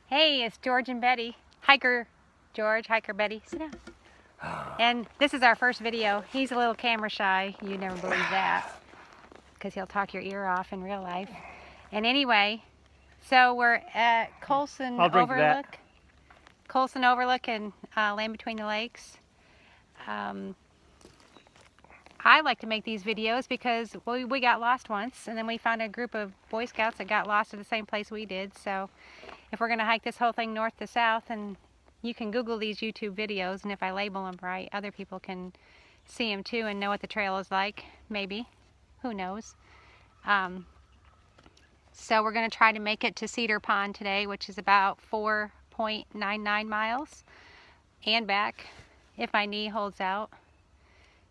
Hey, it's George and Betty. Hiker George, hiker Betty. Sit down. And this is our first video. He's a little camera shy. You'd never believe that. Because he'll talk your ear off in real life. And anyway, so we're at Colson Overlook. Colson Overlook and Land Between the Lakes. I like to make these videos because we got lost once, and then we found a group of Boy Scouts that got lost at the same place we did. So if we're going to hike this whole thing north to south, and you can Google these YouTube videos, and if I label them right, other people can see them too and know what the trail is like, maybe. Who knows? So we're going to try to make it to Cedar Pond today, which is about 4.99 miles, and back if my knee holds out,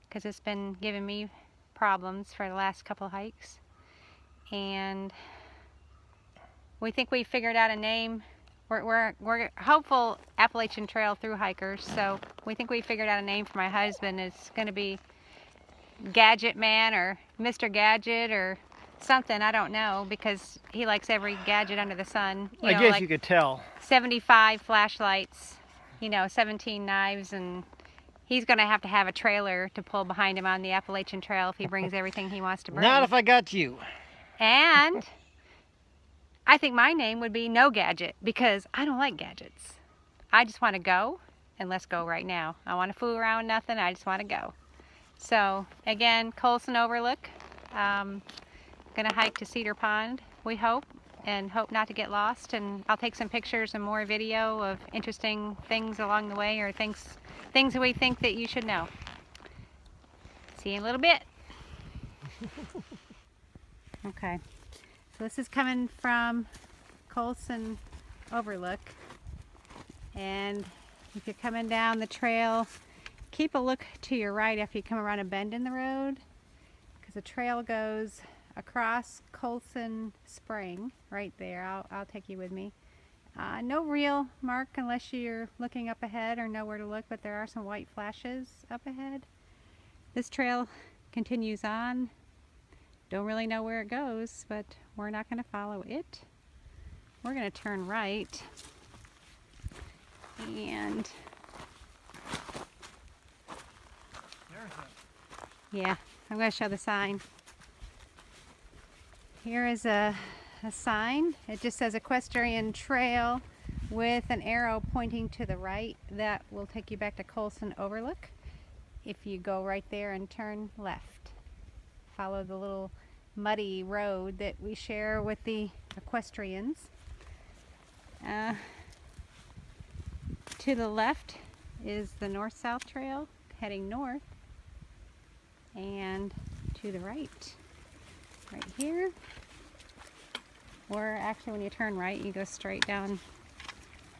because it's been giving me problems for the last couple hikes. And we think we figured out a name. We're hopeful Appalachian Trail through hikers, so we think we figured out a name for my husband. It's going to be Gadget Man or Mr. Gadget or something, I don't know, because he likes every gadget under the sun. I guess you could tell. 75 flashlights, 17 knives, and he's going to have a trailer to pull behind him on the Appalachian Trail if he brings everything he wants to bring. Not if I got you. And I think my name would be No Gadget, because I don't like gadgets. I just want to go, and let's go right now. I want to fool around with nothing. I just want to go. So again, Colson Overlook. Going to hike to Cedar Pond, we hope, and hope not to get lost. And I'll take some pictures and more video of interesting things along the way, or things that we think that you should know. See you in a little bit. Okay, so this is coming from Colson Overlook, and if you're coming down the trail, keep a look to your right after you come around a bend in the road, because the trail goes across Colson Spring right there. I'll take you with me. No real mark unless you're looking up ahead or know where to look, but there are some white flashes up ahead. This trail continues on. Don't really know where it goes, but we're not going to follow it. We're going to turn right, and yeah, I'm going to show the sign. Here is a sign. It just says Equestrian Trail with an arrow pointing to the right. That will take you back to Colson Overlook. If you go right there and turn left, follow the little muddy road that we share with the equestrians. To the left is the north-south trail heading north, and to the right here, or actually when you turn right, you go straight down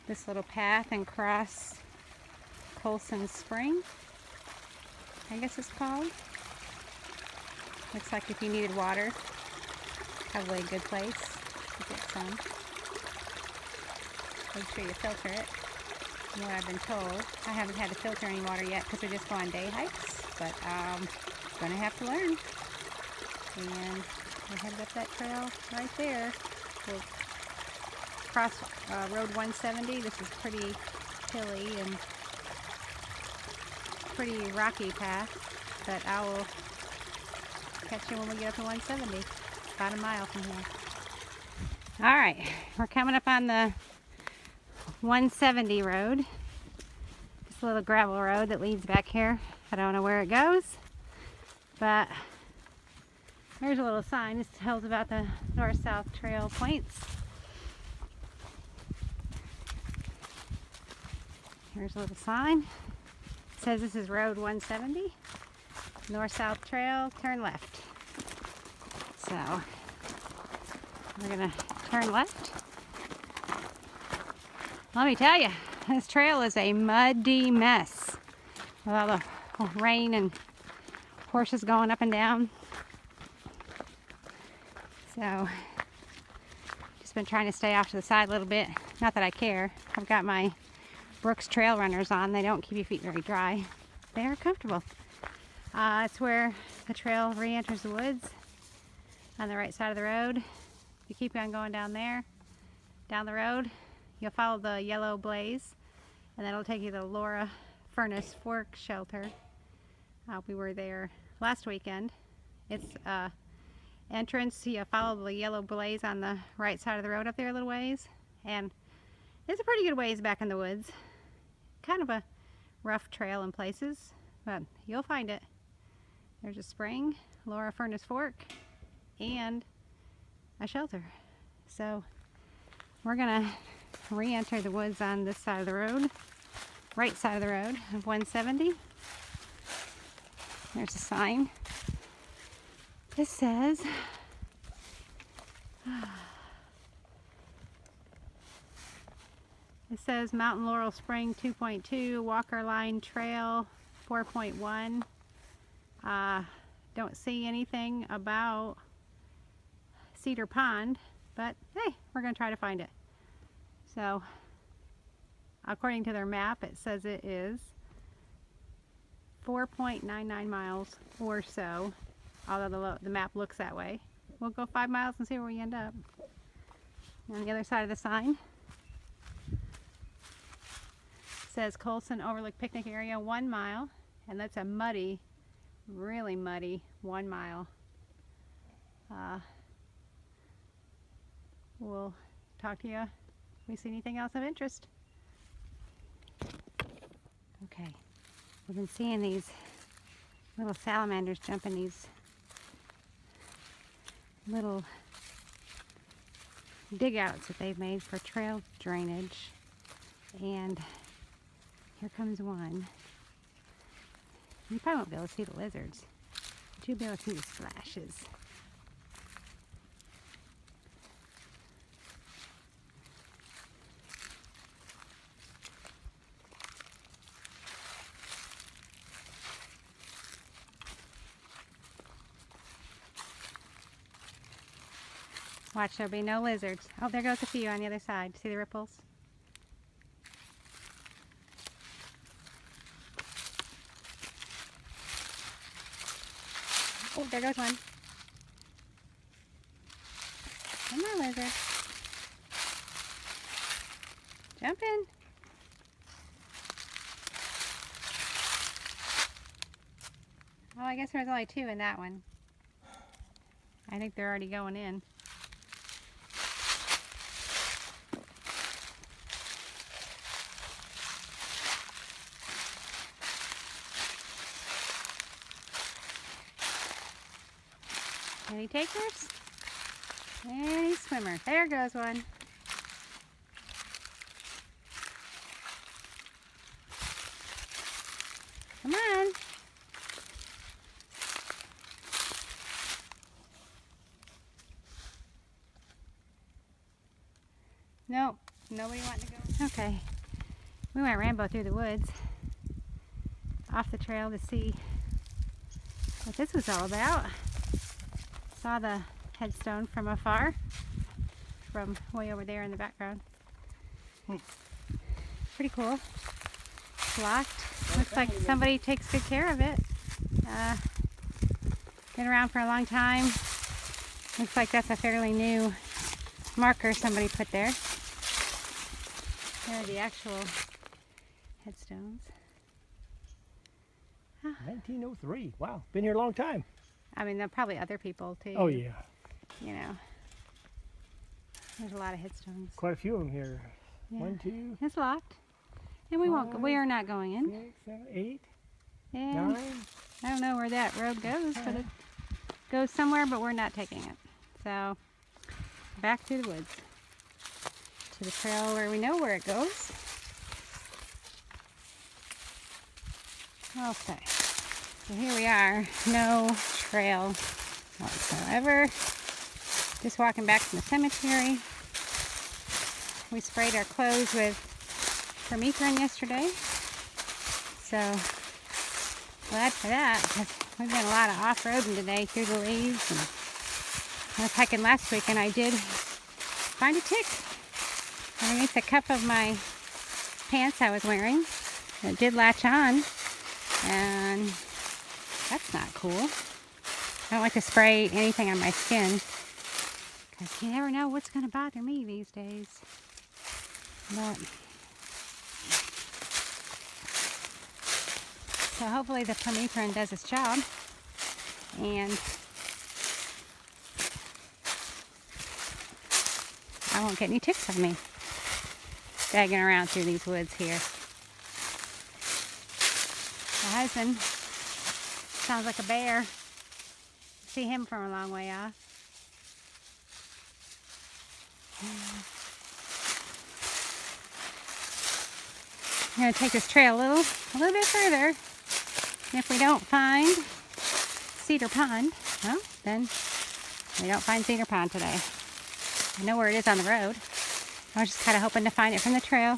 this little path and cross Colson Spring, I guess it's called. Looks like if you needed water, probably a good place to get some. Make sure you filter it. What I've been told. I haven't had to filter any water yet because we just go on day hikes, but gonna have to learn. And we're headed up that trail right there. We'll cross Road 170. This is pretty hilly and pretty rocky path, but I will catch you when we get up to 170. About a mile from here. All right, we're coming up on the 170 road. Just a little gravel road that leads back here. I don't know where it goes, but there's a little sign. This tells about the north-south trail points. Here's a little sign. It says this is Road 170. North-south trail, turn left. So we're gonna turn left. Let me tell you, this trail is a muddy mess with all the rain and horses going up and down. So just been trying to stay off to the side a little bit. Not that I care. I've got my Brooks trail runners on. They don't keep your feet very dry. They are comfortable. It's where the trail re-enters the woods on the right side of the road. You keep on going down there, down the road, you'll follow the yellow blaze, and that'll take you to Laura Furnace Fork Shelter. We were there last weekend. It's entrance. You follow the yellow blaze on the right side of the road up there a little ways, and it's a pretty good ways back in the woods. Kind of a rough trail in places, but you'll find it. There's a spring, Laura Furnace Fork, and a shelter. So we're gonna re-enter the woods on this side of the road, right side of the road of 170. There's a sign. This says Mountain Laurel Spring 2.2, Walker Line Trail 4.1. Don't see anything about Cedar Pond, but hey, we're going to try to find it. So, according to their map, it says it is 4.99 miles or so, although the map looks that way. We'll go 5 miles and see where we end up. On the other side of the sign says Colson Overlook Picnic Area 1 mile, and that's a muddy, really muddy 1 mile. We'll talk to you if we see anything else of interest. Okay, we've been seeing these little salamanders jump in these little dig outs that they've made for trail drainage, and here comes one. You probably won't be able to see the lizards, but you'll be able to see the splashes. Watch, there'll be no lizards. Oh, there goes a few on the other side. See the ripples? Oh, there goes one. Come on, lizard. Jump in. Oh, I guess there's only 2 in that one. I think they're already going in. Any takers? Any swimmer? There goes one. Come on. Nope, nobody wanting to go. Okay, we went Rambo through the woods, off the trail to see what this was all about. Saw the headstone from afar, from way over there in the background. Pretty cool. It's locked. Looks like somebody takes good care of it. Been around for a long time. Looks like that's a fairly new marker somebody put there. There are the actual headstones. 1903. Wow, been here a long time. I mean, there are probably other people too. Oh yeah. You know, there's a lot of headstones. Quite a few of them here. Yeah. 1, 2. It's locked, and we won't. We are not going in. 6, 7, 8, And 9. I don't know where that road goes, but it goes somewhere. But we're not taking it. So back to the woods, to the trail where we know where it goes. Okay. So here we are, no trail whatsoever. Just walking back from the cemetery. We sprayed our clothes with permethrin yesterday. So glad for that, because we've done a lot of off-roading today through the leaves. And I was hiking last week and I did find a tick underneath the cuff of my pants I was wearing. It did latch on, and that's not cool. I don't like to spray anything on my skin, because you never know what's going to bother me these days. But, so hopefully the permethrin does its job, and I won't get any ticks on me dragging around through these woods here. My husband sounds like a bear. See him from a long way off. I'm going to take this trail a little bit further. And if we don't find Cedar Pond, well, then we don't find Cedar Pond today. I know where it is on the road. I was just kind of hoping to find it from the trail.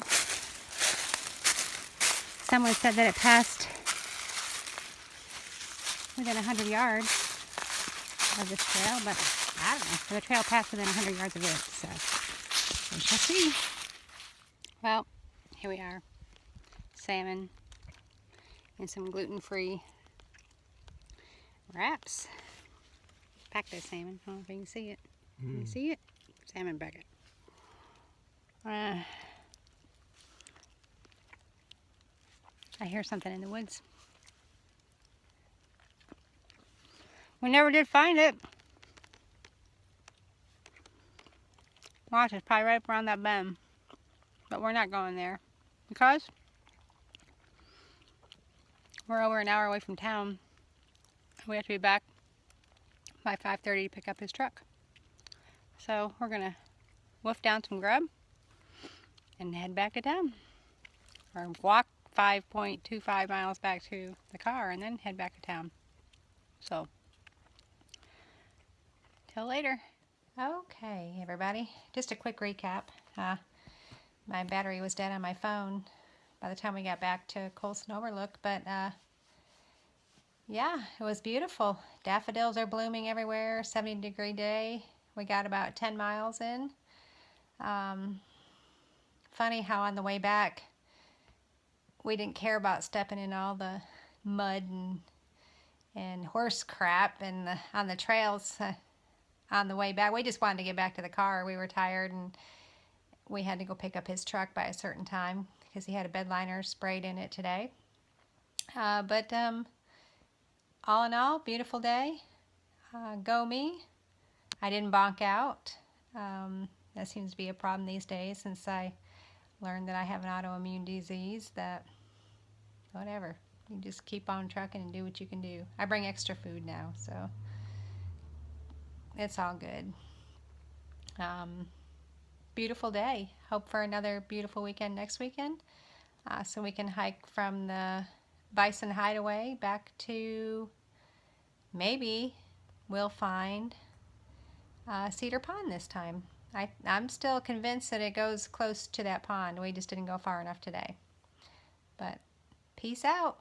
Someone said that it passed within 100 yards of this trail, but I don't know. The trail passed within 100 yards of it, so we shall see. Well, here we are. Salmon and some gluten-free wraps. Packed those salmon. I don't know if you can see it. Can you see it? Salmon bucket. I hear something in the woods. We never did find it. Watch, it's probably right up around that bend. But we're not going there because we're over an hour away from town. We have to be back by 5:30 to pick up his truck. So we're gonna wolf down some grub and head back to town. Or walk 5.25 miles back to the car and then head back to town. So, till later. Okay, everybody, just a quick recap. My battery was dead on my phone by the time we got back to Colson Overlook, but yeah, it was beautiful. Daffodils are blooming everywhere, 70-degree day. We got about 10 miles in. Funny how on the way back, we didn't care about stepping in all the mud and horse crap and on the trails on the way back. We just wanted to get back to the car. We were tired and we had to go pick up his truck by a certain time because he had a bed liner sprayed in it today. But all in all, beautiful day. Go me. I didn't bonk out. That seems to be a problem these days since I learned that I have an autoimmune disease that, whatever, you just keep on trucking and do what you can do. I bring extra food now, so it's all good. Beautiful day. Hope for another beautiful weekend next weekend, so we can hike from the Bison Hideaway back to, maybe we'll find Cedar Pond this time. I'm still convinced that it goes close to that pond. We just didn't go far enough today. But peace out.